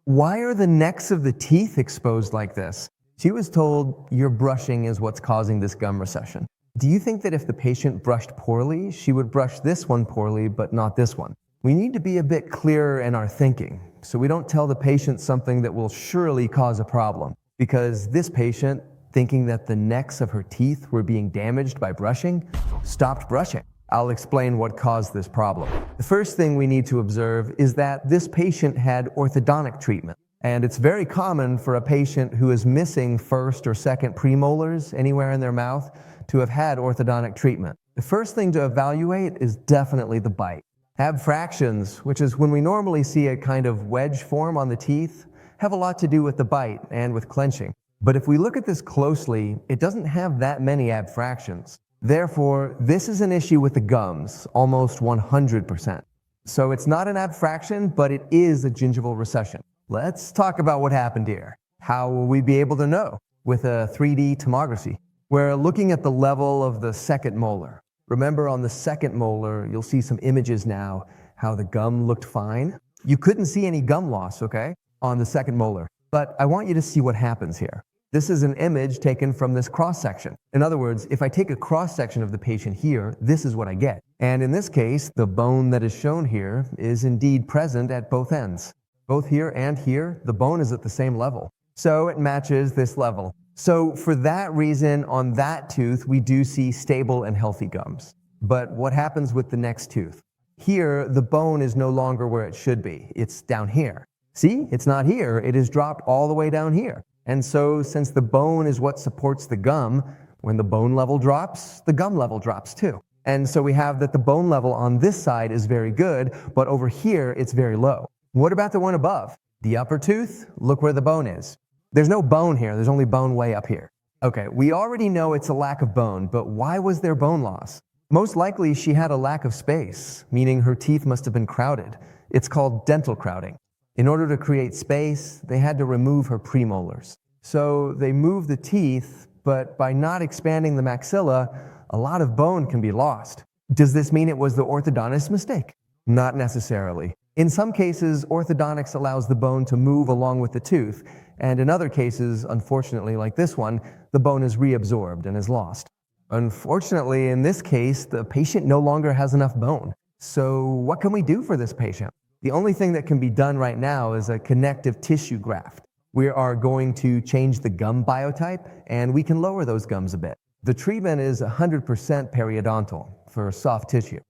Why are the necks of the teeth exposed like this? She was told your brushing is what's causing this gum recession. Do you think that if the patient brushed poorly, she would brush this one poorly, but not this one? We need to be a bit clearer in our thinking, so we don't tell the patient something that will surely cause a problem. Because this patient, thinking that the necks of her teeth were being damaged by brushing, stopped brushing. I'll explain what caused this problem. The first thing we need to observe is that this patient had orthodontic treatment. And it's very common for a patient who is missing first or second premolars anywhere in their mouth to have had orthodontic treatment. The first thing to evaluate is definitely the bite. Abfractions, which is when we normally see a kind of wedge form on the teeth, have a lot to do with the bite and with clenching. But if we look at this closely, it doesn't have that many abfractions. Therefore, this is an issue with the gums, almost 100%. So it's not an abfraction, but it is a gingival recession. Let's talk about what happened here. How will we be able to know? With a 3D tomography. We're looking at the level of the second molar. Remember, on the second molar, you'll see some images now, how the gum looked fine. You couldn't see any gum loss, okay, on the second molar. But I want you to see what happens here. This is an image taken from this cross-section. In other words, if I take a cross-section of the patient here, this is what I get. And in this case, the bone that is shown here is indeed present at both ends. Both here and here, the bone is at the same level. So it matches this level. So for that reason, on that tooth, we do see stable and healthy gums. But what happens with the next tooth? Here, the bone is no longer where it should be. It's down here. See, it's not here. It is dropped all the way down here. And so since the bone is what supports the gum, when the bone level drops, the gum level drops too. And so we have that the bone level on this side is very good, but over here it's very low. What about the one above? The upper tooth, look where the bone is. There's no bone here, there's only bone way up here. Okay, we already know it's a lack of bone, but why was there bone loss? Most likely she had a lack of space, meaning her teeth must have been crowded. It's called dental crowding. In order to create space, they had to remove her premolars. So they moved the teeth, but by not expanding the maxilla, a lot of bone can be lost. Does this mean it was the orthodontist's mistake? Not necessarily. In some cases, orthodontics allows the bone to move along with the tooth, and in other cases, unfortunately like this one, the bone is reabsorbed and is lost. Unfortunately, in this case, the patient no longer has enough bone. So what can we do for this patient? The only thing that can be done right now is a connective tissue graft. We are going to change the gum biotype, and we can lower those gums a bit. The treatment is 100% periodontal for soft tissue.